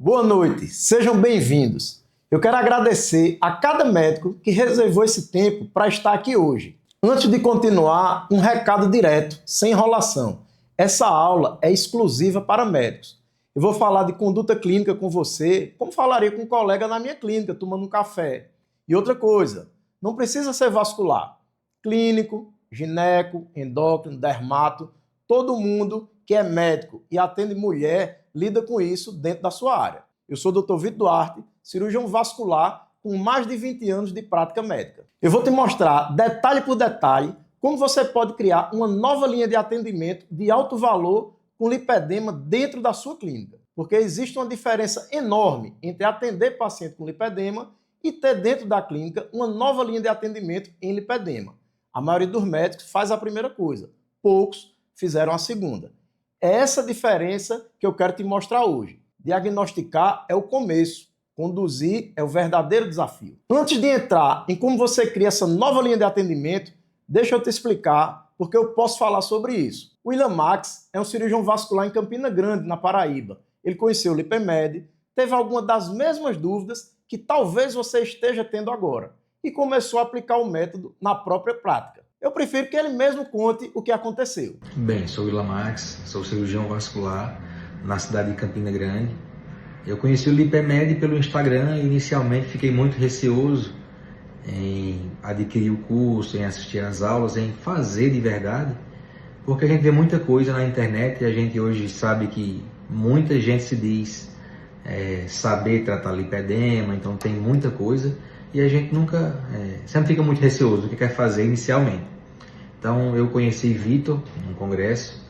Boa noite, sejam bem-vindos. Eu quero agradecer a cada médico que reservou esse tempo para estar aqui hoje. Antes de continuar, um recado direto, sem enrolação. Essa aula é exclusiva para médicos. Eu vou falar de conduta clínica com você, como falaria com um colega na minha clínica, tomando um café. E outra coisa, não precisa ser vascular. Clínico, gineco, endócrino, dermato, todo mundo que é médico e atende mulher lida com isso dentro da sua área. Eu sou o Dr. Vitor Duarte, cirurgião vascular com mais de 20 anos de prática médica. Eu vou te mostrar, detalhe por detalhe, como você pode criar uma nova linha de atendimento de alto valor com lipedema dentro da sua clínica. Porque existe uma diferença enorme entre atender paciente com lipedema e ter dentro da clínica uma nova linha de atendimento em lipedema. A maioria dos médicos faz a primeira coisa, poucos fizeram a segunda. É essa diferença que eu quero te mostrar hoje. Diagnosticar é o começo, conduzir é o verdadeiro desafio. Antes de entrar em como você cria essa nova linha de atendimento, deixa eu te explicar porque eu posso falar sobre isso. O William Max é um cirurgião vascular em Campina Grande, na Paraíba. Ele conheceu o Lipemed, teve alguma das mesmas dúvidas que talvez você esteja tendo agora e começou a aplicar o método na própria prática. Eu prefiro que ele mesmo conte o que aconteceu. Bem, sou o William Max, sou cirurgião vascular na cidade de Campina Grande. Eu conheci o Lipemed pelo Instagram e inicialmente fiquei muito receoso em adquirir o curso, em assistir às aulas, em fazer de verdade, porque a gente vê muita coisa na internet e a gente hoje sabe que muita gente se diz saber tratar lipedema, então tem muita coisa e a gente sempre fica muito receoso do que quer fazer inicialmente. Então eu conheci Vitor num congresso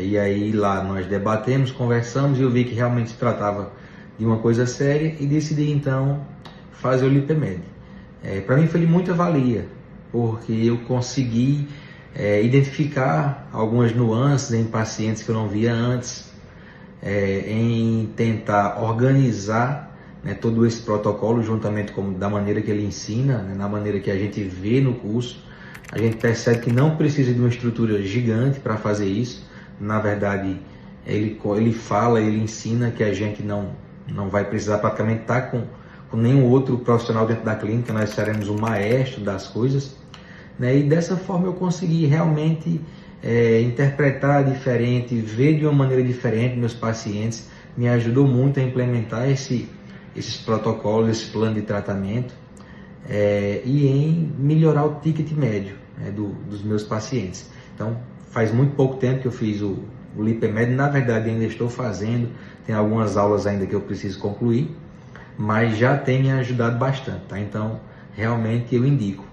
e aí lá nós debatemos, conversamos e eu vi que realmente se tratava de uma coisa séria e decidi então fazer o Lipemed. Para mim foi de muita valia, porque eu consegui identificar algumas nuances em pacientes que eu não via antes, em tentar organizar todo esse protocolo juntamente da maneira que ele ensina, na maneira que a gente vê no curso. A gente percebe que não precisa de uma estrutura gigante para fazer isso. Na verdade, ele ensina que a gente não vai precisar praticamente estar com nenhum outro profissional dentro da clínica, nós seremos o maestro das coisas. E dessa forma eu consegui realmente interpretar diferente, ver de uma maneira diferente meus pacientes. Me ajudou muito a implementar esses protocolos, esse plano de tratamento e em melhorar o ticket médio dos meus pacientes. Então, faz muito pouco tempo que eu fiz o Lipemed, na verdade ainda estou fazendo, tem algumas aulas ainda que eu preciso concluir, mas já tem me ajudado bastante, tá? Então, realmente eu indico.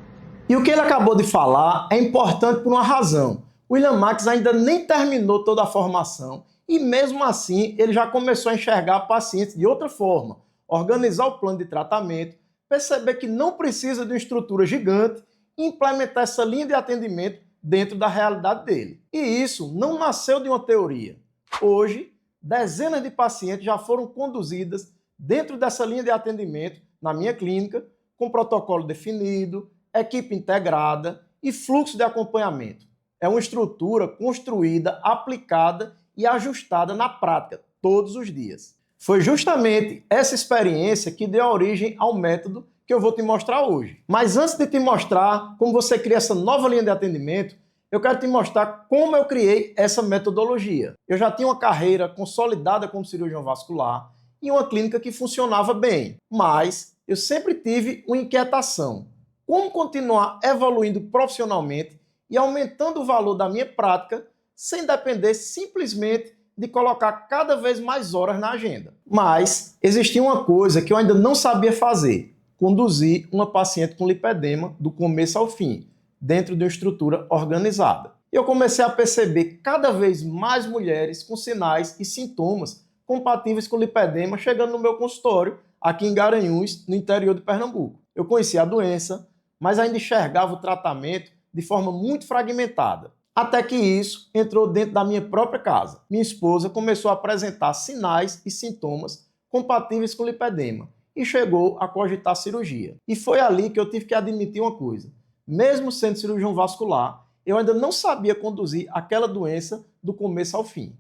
E o que ele acabou de falar é importante por uma razão. O William Max ainda nem terminou toda a formação e mesmo assim ele já começou a enxergar pacientes de outra forma, organizar o plano de tratamento, perceber que não precisa de uma estrutura gigante e implementar essa linha de atendimento dentro da realidade dele. E isso não nasceu de uma teoria. Hoje, dezenas de pacientes já foram conduzidas dentro dessa linha de atendimento na minha clínica, com protocolo definido, equipe integrada e fluxo de acompanhamento. É uma estrutura construída, aplicada e ajustada na prática, todos os dias. Foi justamente essa experiência que deu origem ao método que eu vou te mostrar hoje. Mas antes de te mostrar como você cria essa nova linha de atendimento, eu quero te mostrar como eu criei essa metodologia. Eu já tinha uma carreira consolidada como cirurgião vascular em uma clínica que funcionava bem, mas eu sempre tive uma inquietação. Como continuar evoluindo profissionalmente e aumentando o valor da minha prática sem depender simplesmente de colocar cada vez mais horas na agenda. Mas existia uma coisa que eu ainda não sabia fazer: conduzir uma paciente com lipedema do começo ao fim, dentro de uma estrutura organizada. E eu comecei a perceber cada vez mais mulheres com sinais e sintomas compatíveis com lipedema chegando no meu consultório, aqui em Garanhuns, no interior de Pernambuco. Eu conhecia a doença, mas ainda enxergava o tratamento de forma muito fragmentada. Até que isso entrou dentro da minha própria casa. Minha esposa começou a apresentar sinais e sintomas compatíveis com lipedema e chegou a cogitar cirurgia. E foi ali que eu tive que admitir uma coisa: mesmo sendo cirurgião vascular, eu ainda não sabia conduzir aquela doença do começo ao fim.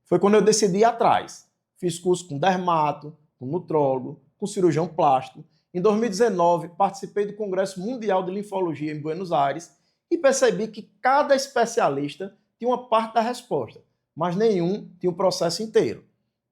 Foi quando eu decidi ir atrás. Fiz curso com dermato, com nutrólogo, com cirurgião plástico. Em 2019, participei do Congresso Mundial de Linfologia em Buenos Aires e percebi que cada especialista tinha uma parte da resposta, mas nenhum tinha o processo inteiro.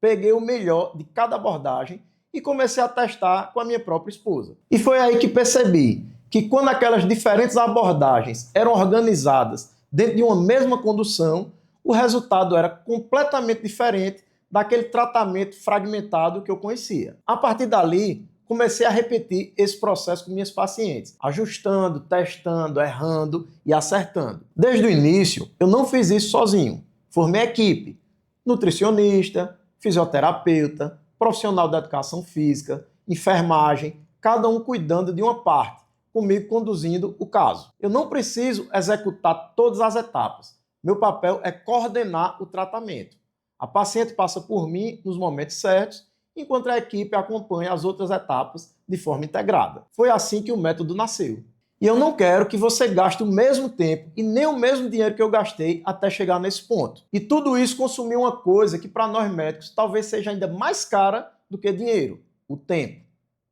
Peguei o melhor de cada abordagem e comecei a testar com a minha própria esposa. E foi aí que percebi que quando aquelas diferentes abordagens eram organizadas dentro de uma mesma condução, o resultado era completamente diferente daquele tratamento fragmentado que eu conhecia. A partir dali, comecei a repetir esse processo com minhas pacientes, ajustando, testando, errando e acertando. Desde o início, eu não fiz isso sozinho. Formei equipe, nutricionista, fisioterapeuta, profissional da educação física, enfermagem, cada um cuidando de uma parte, comigo conduzindo o caso. Eu não preciso executar todas as etapas. Meu papel é coordenar o tratamento. A paciente passa por mim nos momentos certos, enquanto a equipe acompanha as outras etapas de forma integrada. Foi assim que o método nasceu. E eu não quero que você gaste o mesmo tempo e nem o mesmo dinheiro que eu gastei até chegar nesse ponto. E tudo isso consumiu uma coisa que para nós médicos talvez seja ainda mais cara do que dinheiro: o tempo.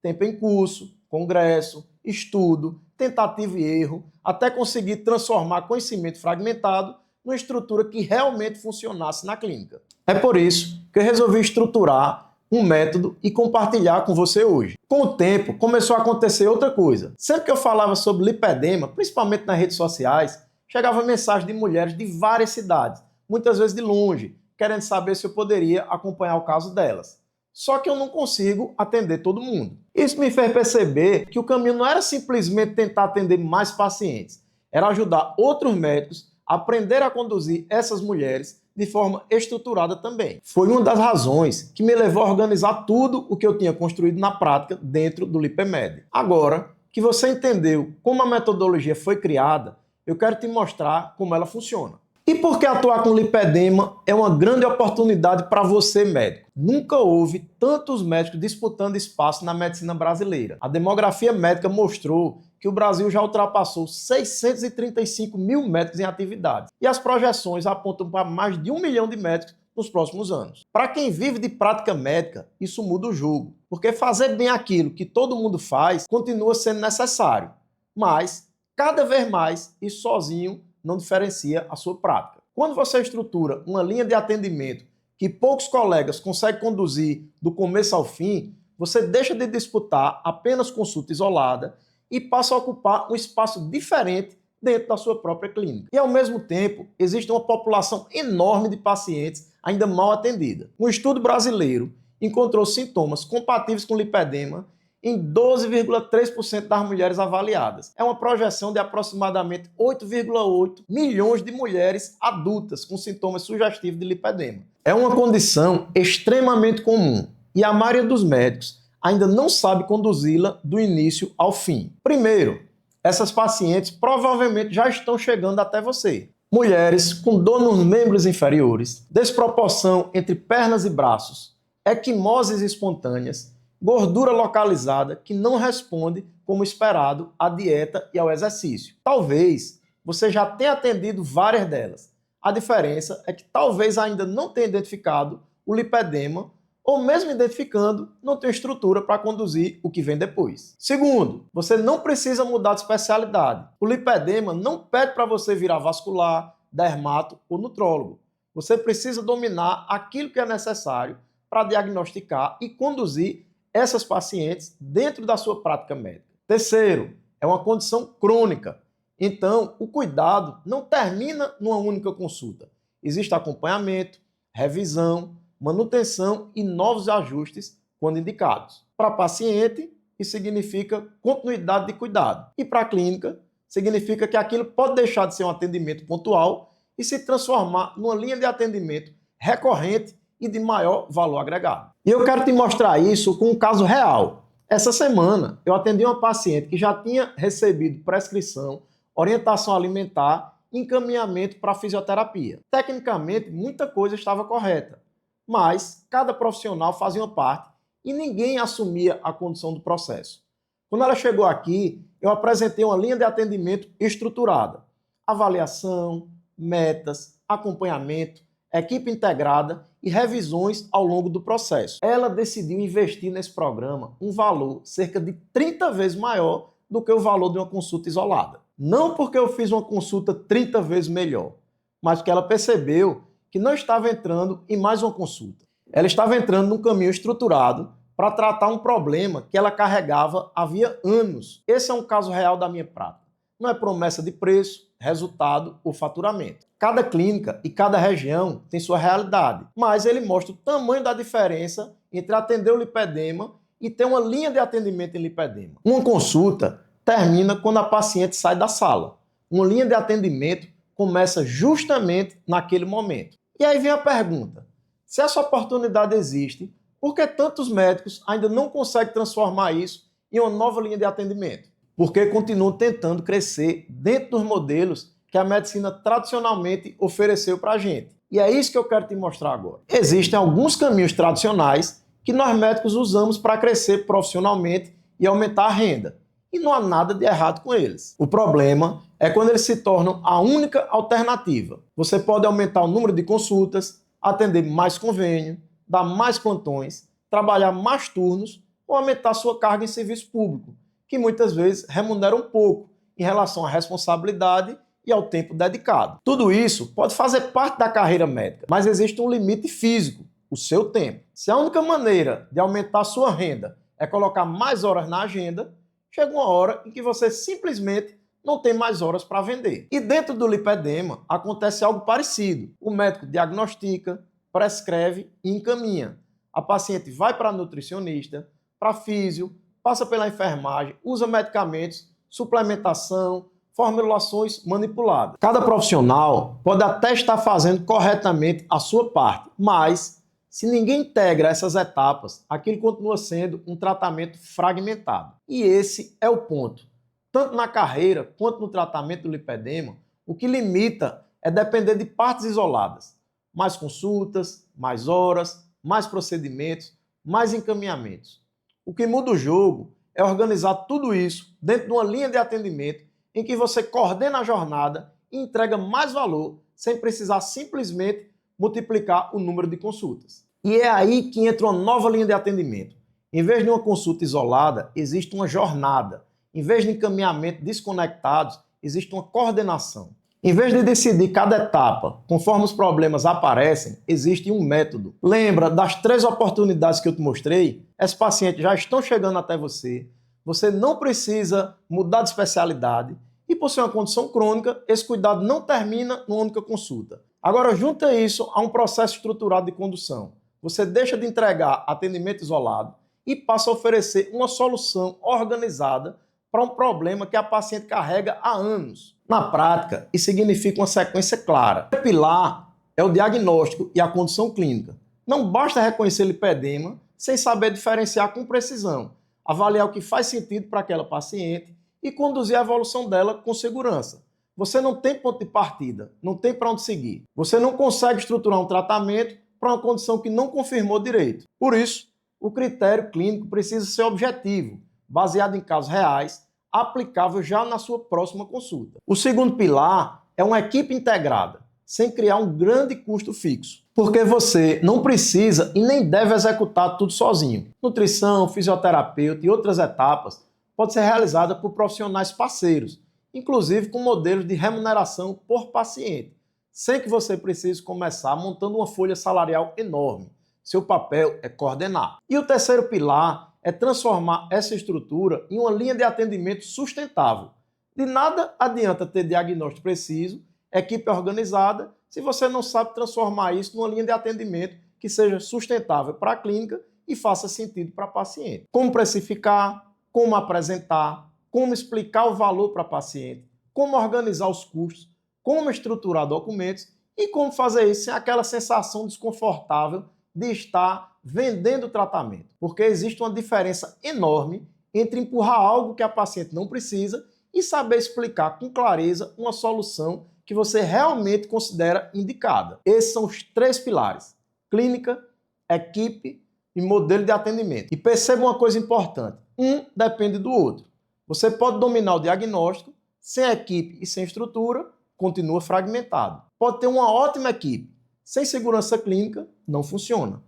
Tempo em curso, congresso, estudo, tentativa e erro, até conseguir transformar conhecimento fragmentado numa estrutura que realmente funcionasse na clínica. É por isso que eu resolvi estruturar um método e compartilhar com você hoje. Com o tempo, começou a acontecer outra coisa. Sempre que eu falava sobre lipedema, principalmente nas redes sociais, chegava mensagem de mulheres de várias cidades, muitas vezes de longe, querendo saber se eu poderia acompanhar o caso delas. Só que eu não consigo atender todo mundo. Isso me fez perceber que o caminho não era simplesmente tentar atender mais pacientes, era ajudar outros médicos a aprender a conduzir essas mulheres de forma estruturada também. Foi uma das razões que me levou a organizar tudo o que eu tinha construído na prática dentro do LipeMed. Agora que você entendeu como a metodologia foi criada, eu quero te mostrar como ela funciona. E por que atuar com lipedema é uma grande oportunidade para você, médico? Nunca houve tantos médicos disputando espaço na medicina brasileira. A demografia médica mostrou que o Brasil já ultrapassou 635 mil médicos em atividade. E as projeções apontam para mais de 1 milhão de médicos nos próximos anos. Para quem vive de prática médica, isso muda o jogo, porque fazer bem aquilo que todo mundo faz continua sendo necessário. Mas, cada vez mais, isso sozinho não diferencia a sua prática. Quando você estrutura uma linha de atendimento que poucos colegas conseguem conduzir do começo ao fim, você deixa de disputar apenas consulta isolada e passa a ocupar um espaço diferente dentro da sua própria clínica. E, ao mesmo tempo, existe uma população enorme de pacientes ainda mal atendida. Um estudo brasileiro encontrou sintomas compatíveis com lipedema em 12,3% das mulheres avaliadas. É uma projeção de aproximadamente 8,8 milhões de mulheres adultas com sintomas sugestivos de lipedema. É uma condição extremamente comum e a maioria dos médicos ainda não sabe conduzi-la do início ao fim. Primeiro, essas pacientes provavelmente já estão chegando até você. Mulheres com dor nos membros inferiores, desproporção entre pernas e braços, equimoses espontâneas, gordura localizada que não responde como esperado à dieta e ao exercício. Talvez você já tenha atendido várias delas. A diferença é que talvez ainda não tenha identificado o lipedema ou mesmo identificando, não tem estrutura para conduzir o que vem depois. Segundo, você não precisa mudar de especialidade. O lipedema não pede para você virar vascular, dermato ou nutrólogo. Você precisa dominar aquilo que é necessário para diagnosticar e conduzir essas pacientes dentro da sua prática médica. Terceiro, é uma condição crônica. Então, o cuidado não termina numa única consulta. Existe acompanhamento, revisão, manutenção e novos ajustes quando indicados. Para paciente, isso significa continuidade de cuidado. E para a clínica, significa que aquilo pode deixar de ser um atendimento pontual e se transformar numa linha de atendimento recorrente e de maior valor agregado. E eu quero te mostrar isso com um caso real. Essa semana, eu atendi uma paciente que já tinha recebido prescrição, orientação alimentar e encaminhamento para fisioterapia. Tecnicamente, muita coisa estava correta, mas cada profissional fazia uma parte e ninguém assumia a condução do processo. Quando ela chegou aqui, eu apresentei uma linha de atendimento estruturada. Avaliação, metas, acompanhamento, equipe integrada e revisões ao longo do processo. Ela decidiu investir nesse programa um valor cerca de 30 vezes maior do que o valor de uma consulta isolada. Não porque eu fiz uma consulta 30 vezes melhor, mas porque ela percebeu que não estava entrando em mais uma consulta. Ela estava entrando num caminho estruturado para tratar um problema que ela carregava havia anos. Esse é um caso real da minha prática. Não é promessa de preço, resultado ou faturamento. Cada clínica e cada região tem sua realidade, mas ele mostra o tamanho da diferença entre atender o lipedema e ter uma linha de atendimento em lipedema. Uma consulta termina quando a paciente sai da sala. Uma linha de atendimento começa justamente naquele momento. E aí vem a pergunta: se essa oportunidade existe, por que tantos médicos ainda não conseguem transformar isso em uma nova linha de atendimento? Porque continuam tentando crescer dentro dos modelos que a medicina tradicionalmente ofereceu para a gente. E é isso que eu quero te mostrar agora. Existem alguns caminhos tradicionais que nós médicos usamos para crescer profissionalmente e aumentar a renda. E não há nada de errado com eles. O problema é quando eles se tornam a única alternativa. Você pode aumentar o número de consultas, atender mais convênio, dar mais plantões, trabalhar mais turnos ou aumentar sua carga em serviço público, que muitas vezes remuneram pouco em relação à responsabilidade e ao tempo dedicado. Tudo isso pode fazer parte da carreira médica, mas existe um limite físico, o seu tempo. Se a única maneira de aumentar sua renda é colocar mais horas na agenda, chega uma hora em que você simplesmente não tem mais horas para vender. E dentro do lipedema acontece algo parecido. O médico diagnostica, prescreve e encaminha. A paciente vai para a nutricionista, para físio, passa pela enfermagem, usa medicamentos, suplementação, formulações manipuladas. Cada profissional pode até estar fazendo corretamente a sua parte, mas se ninguém integra essas etapas, aquilo continua sendo um tratamento fragmentado. E esse é o ponto. Tanto na carreira quanto no tratamento do lipedema, o que limita é depender de partes isoladas. Mais consultas, mais horas, mais procedimentos, mais encaminhamentos. O que muda o jogo é organizar tudo isso dentro de uma linha de atendimento em que você coordena a jornada e entrega mais valor sem precisar simplesmente multiplicar o número de consultas. E é aí que entra uma nova linha de atendimento. Em vez de uma consulta isolada, existe uma jornada. Em vez de encaminhamento desconectados, existe uma coordenação. Em vez de decidir cada etapa, conforme os problemas aparecem, existe um método. Lembra das 3 oportunidades que eu te mostrei? Esses pacientes já estão chegando até você, você não precisa mudar de especialidade e, por ser uma condição crônica, esse cuidado não termina numa única consulta. Agora, junta isso a um processo estruturado de condução. Você deixa de entregar atendimento isolado e passa a oferecer uma solução organizada para um problema que a paciente carrega há anos. Na prática, isso significa uma sequência clara. O pilar é o diagnóstico e a condição clínica. Não basta reconhecer lipedema sem saber diferenciar com precisão, avaliar o que faz sentido para aquela paciente e conduzir a evolução dela com segurança. Você não tem ponto de partida, não tem para onde seguir. Você não consegue estruturar um tratamento para uma condição que não confirmou direito. Por isso, o critério clínico precisa ser objetivo, baseado em casos reais, aplicável já na sua próxima consulta. O segundo pilar é uma equipe integrada, sem criar um grande custo fixo. Porque você não precisa e nem deve executar tudo sozinho. Nutrição, fisioterapeuta e outras etapas pode ser realizada por profissionais parceiros, inclusive com modelos de remuneração por paciente, sem que você precise começar montando uma folha salarial enorme. Seu papel é coordenar. E o terceiro pilar é transformar essa estrutura em uma linha de atendimento sustentável. De nada adianta ter diagnóstico preciso, equipe organizada, se você não sabe transformar isso numa linha de atendimento que seja sustentável para a clínica e faça sentido para a paciente. Como precificar, como apresentar, como explicar o valor para a paciente, como organizar os custos, como estruturar documentos e como fazer isso sem aquela sensação desconfortável de estar vendendo o tratamento. Porque existe uma diferença enorme entre empurrar algo que a paciente não precisa e saber explicar com clareza uma solução que você realmente considera indicada. Esses são os 3 pilares: clínica, equipe e modelo de atendimento. E perceba uma coisa importante: um depende do outro. Você pode dominar o diagnóstico, sem equipe e sem estrutura, continua fragmentado. Pode ter uma ótima equipe, Sem segurança clínica, não funciona.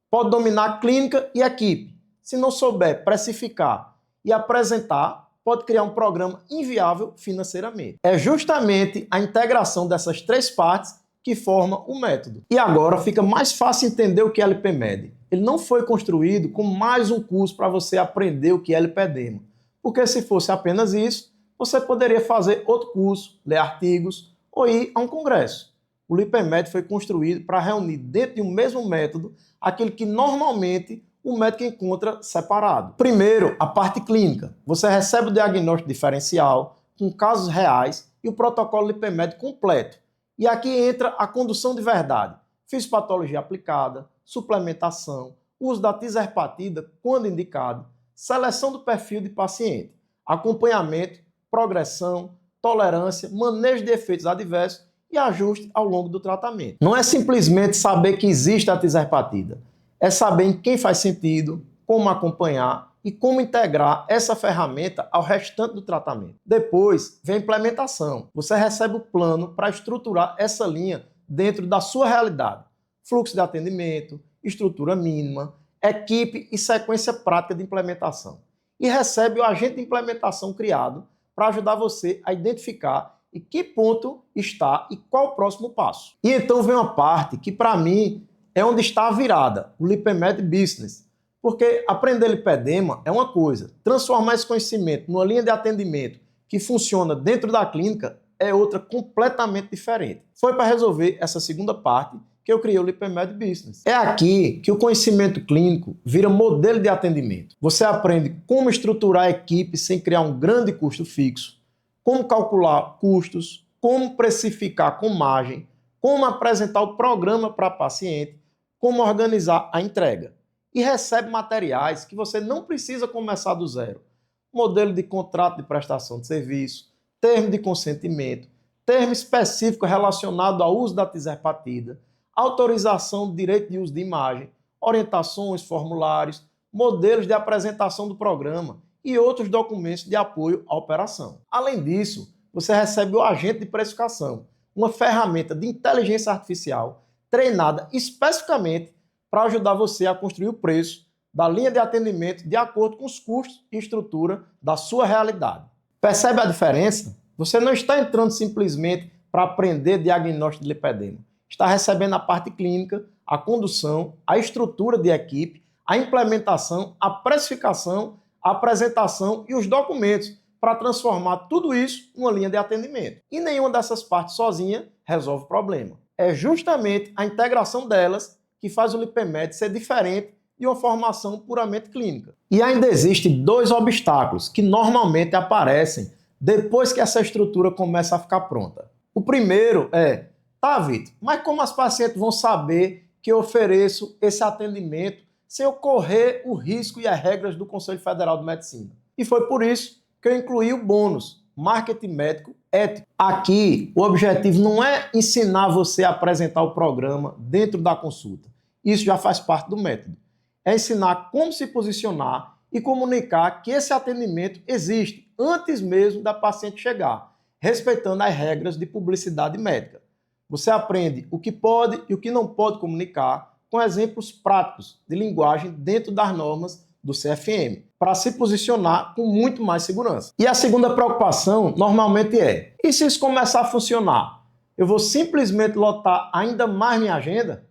Pode dominar clínica e equipe. Se não souber precificar e apresentar, pode criar um programa inviável financeiramente. É justamente a integração dessas três partes que forma o método. E agora fica mais fácil entender o que é LPMed. Ele não foi construído como mais um curso para você aprender o que é LPDemo. Porque se fosse apenas isso, você poderia fazer outro curso, ler artigos ou ir a um congresso. O LPMed foi construído para reunir dentro de um mesmo método aquilo que normalmente o médico encontra separado. Primeiro, a parte clínica. Você recebe o diagnóstico diferencial, com casos reais e o protocolo LPMed completo. E aqui entra a condução de verdade, fisiopatologia aplicada, suplementação, uso da tiserpatida quando indicado, seleção do perfil de paciente, acompanhamento, progressão, tolerância, manejo de efeitos adversos e ajuste ao longo do tratamento. Não é simplesmente saber que existe a tiserpatida, é saber em quem faz sentido, como acompanhar e como integrar essa ferramenta ao restante do tratamento. Depois vem a implementação. Você recebe o plano para estruturar essa linha dentro da sua realidade. Fluxo de atendimento, estrutura mínima, equipe e sequência prática de implementação. E recebe o agente de implementação criado para ajudar você a identificar em que ponto está e qual o próximo passo. E então vem uma parte que para mim é onde está a virada, o LPMed Business. Porque aprender lipedema é uma coisa, transformar esse conhecimento numa linha de atendimento que funciona dentro da clínica é outra completamente diferente. Foi para resolver essa segunda parte que eu criei o LPMed Business. É aqui que o conhecimento clínico vira modelo de atendimento. Você aprende como estruturar a equipe sem criar um grande custo fixo, como calcular custos, como precificar com margem, como apresentar o programa para paciente, como organizar a entrega. E recebe materiais que você não precisa começar do zero. Modelo de contrato de prestação de serviço, termo de consentimento, termo específico relacionado ao uso da tiserpatida, autorização de direito de uso de imagem, orientações, formulários, modelos de apresentação do programa e outros documentos de apoio à operação. Além disso, você recebe o agente de precificação, uma ferramenta de inteligência artificial treinada especificamente para ajudar você a construir o preço da linha de atendimento de acordo com os custos e estrutura da sua realidade. Percebe a diferença? Você não está entrando simplesmente para aprender diagnóstico de lipedema. Está recebendo a parte clínica, a condução, a estrutura de equipe, a implementação, a precificação, a apresentação e os documentos para transformar tudo isso numa linha de atendimento. E nenhuma dessas partes sozinha resolve o problema. É justamente a integração delas que faz o LPMed ser diferente de uma formação puramente clínica. E ainda existem dois obstáculos que normalmente aparecem depois que essa estrutura começa a ficar pronta. O primeiro é, tá, Vitor, mas como as pacientes vão saber que eu ofereço esse atendimento sem eu correr o risco e as regras do Conselho Federal de Medicina? E foi por isso que eu incluí o bônus Marketing Médico Ético. Aqui, o objetivo não é ensinar você a apresentar o programa dentro da consulta. Isso já faz parte do método. É ensinar como se posicionar e comunicar que esse atendimento existe antes mesmo da paciente chegar, respeitando as regras de publicidade médica. Você aprende o que pode e o que não pode comunicar com exemplos práticos de linguagem dentro das normas do CFM, para se posicionar com muito mais segurança. E a segunda preocupação normalmente é, e se isso começar a funcionar? Eu vou simplesmente lotar ainda mais minha agenda?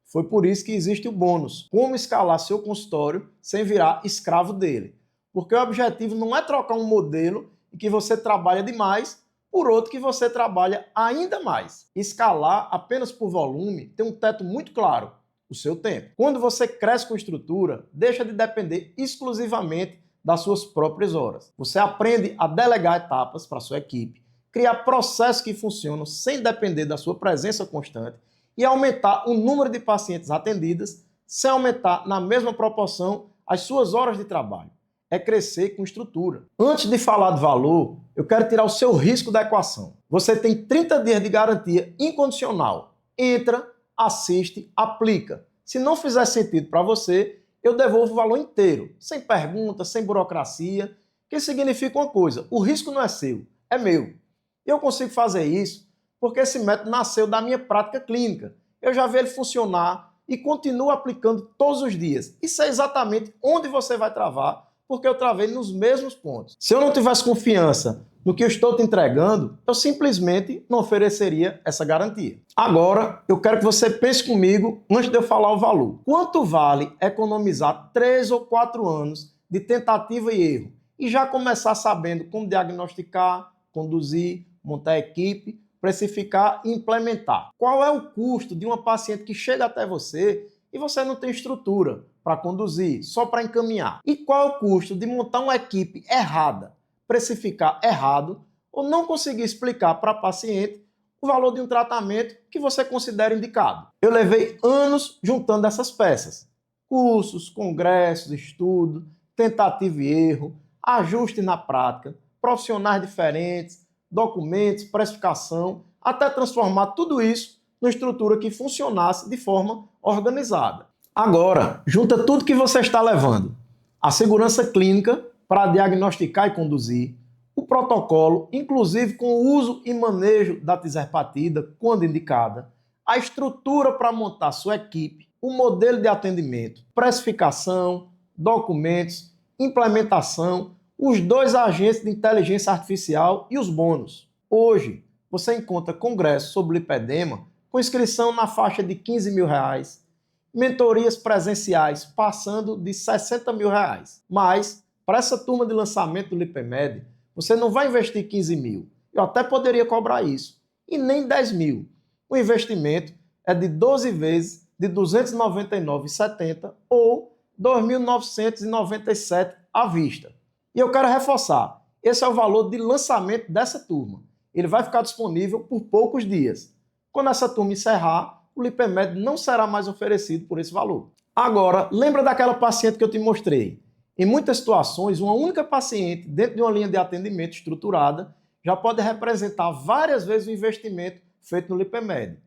Foi por isso que existe o bônus, como escalar seu consultório sem virar escravo dele. Porque o objetivo não é trocar um modelo em que você trabalha demais por outro que você trabalha ainda mais. Escalar apenas por volume tem um teto muito claro, o seu tempo. Quando você cresce com estrutura, deixa de depender exclusivamente das suas próprias horas. Você aprende a delegar etapas para a sua equipe, criar processos que funcionam sem depender da sua presença constante e aumentar o número de pacientes atendidas sem aumentar na mesma proporção as suas horas de trabalho. É crescer com estrutura. Antes de falar de valor, eu quero tirar o seu risco da equação. Você tem 30 dias de garantia incondicional. Entra, assiste, aplica. Se não fizer sentido para você, eu devolvo o valor inteiro, sem pergunta, sem burocracia, que significa uma coisa, o risco não é seu, é meu. Eu consigo fazer isso porque esse método nasceu da minha prática clínica eu já vi ele funcionar e continuo aplicando todos os dias. E sei exatamente onde você vai travar, porque eu travei nos mesmos pontos. Se eu não tivesse confiança no que eu estou te entregando, eu simplesmente não ofereceria essa garantia. Agora, eu quero que você pense comigo antes de eu falar o valor. Quanto vale economizar 3 ou 4 anos de tentativa e erro e já começar sabendo como diagnosticar, conduzir, montar equipe, precificar e implementar? Qual é o custo de uma paciente que chega até você e você não tem estrutura para conduzir, só para encaminhar? E qual é o custo de montar uma equipe errada, precificar errado ou não conseguir explicar para a paciente o valor de um tratamento que você considera indicado? Eu levei anos juntando essas peças. Cursos, congressos, estudo, tentativa e erro, ajuste na prática, profissionais diferentes, documentos, precificação, até transformar tudo isso numa estrutura que funcionasse de forma organizada. Agora, junta tudo que você está levando: a segurança clínica para diagnosticar e conduzir, o protocolo, inclusive com o uso e manejo da tiserpatida quando indicada, a estrutura para montar sua equipe, o modelo de atendimento, precificação, documentos, implementação, os 2 agentes de inteligência artificial e os bônus. Hoje, você encontra congressos sobre lipedema com inscrição na faixa de R$15 mil, mentorias presenciais passando de R$60 mil. Mas, para essa turma de lançamento do LipeMed, você não vai investir 15 mil. Eu até poderia cobrar isso. E nem 10 mil. O investimento é de 12 vezes de R$ 299,70 ou R$ 2.997 à vista. E eu quero reforçar, esse é o valor de lançamento dessa turma. Ele vai ficar disponível por poucos dias. Quando essa turma encerrar, o LipeMed não será mais oferecido por esse valor. Agora, lembra daquela paciente que eu te mostrei? Em muitas situações, uma única paciente dentro de uma linha de atendimento estruturada já pode representar várias vezes o investimento feito no LipeMed.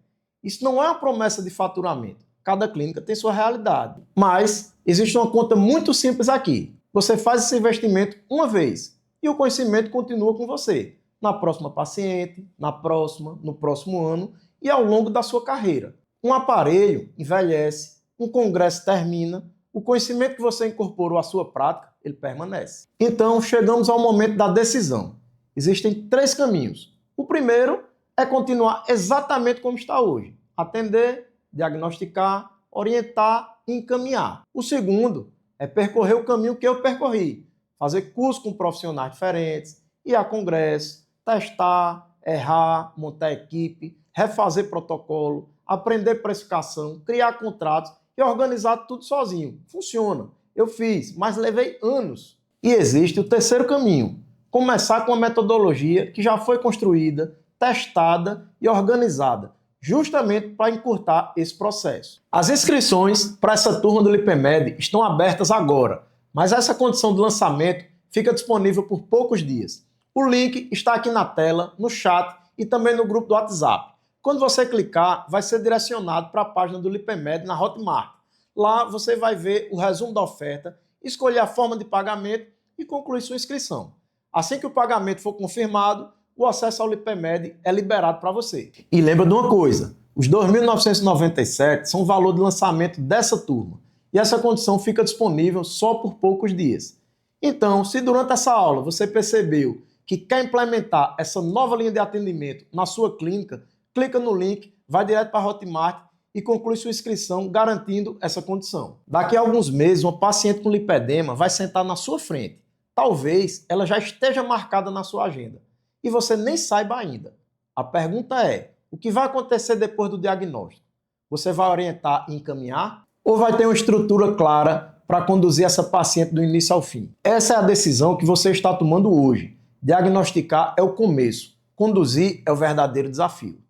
Isso não é uma promessa de faturamento. Cada clínica tem sua realidade. Mas existe uma conta muito simples aqui. Você faz esse investimento uma vez e o conhecimento continua com você na próxima paciente, na próxima, no próximo ano e ao longo da sua carreira. Um aparelho envelhece, um congresso termina, o conhecimento que você incorporou à sua prática, ele permanece. Então, chegamos ao momento da decisão. Existem 3 caminhos. O primeiro é continuar exatamente como está hoje: atender, diagnosticar, orientar e encaminhar. O segundo é percorrer o caminho que eu percorri, fazer curso com profissionais diferentes, ir a congresso, testar, errar, montar equipe, refazer protocolo, aprender precificação, criar contratos e organizar tudo sozinho. Funciona. Eu fiz, mas levei anos. E existe o terceiro caminho: começar com uma metodologia que já foi construída, testada e organizada, justamente para encurtar esse processo. As inscrições para essa turma do LipeMed estão abertas agora, mas essa condição de lançamento fica disponível por poucos dias. O link está aqui na tela, no chat e também no grupo do WhatsApp. Quando você clicar, vai ser direcionado para a página do LipeMed na Hotmart. Lá você vai ver o resumo da oferta, escolher a forma de pagamento e concluir sua inscrição. Assim que o pagamento for confirmado, o acesso ao LipeMed é liberado para você. E lembra de uma coisa: os R$ 2.997 são o valor de lançamento dessa turma. E essa condição fica disponível só por poucos dias. Então, se durante essa aula você percebeu que quer implementar essa nova linha de atendimento na sua clínica, clica no link, vai direto para a Hotmart e conclui sua inscrição garantindo essa condição. Daqui a alguns meses, uma paciente com lipedema vai sentar na sua frente. Talvez ela já esteja marcada na sua agenda e você nem saiba ainda. A pergunta é: o que vai acontecer depois do diagnóstico? Você vai orientar e encaminhar? Ou vai ter uma estrutura clara para conduzir essa paciente do início ao fim? Essa é a decisão que você está tomando hoje. Diagnosticar é o começo, conduzir é o verdadeiro desafio.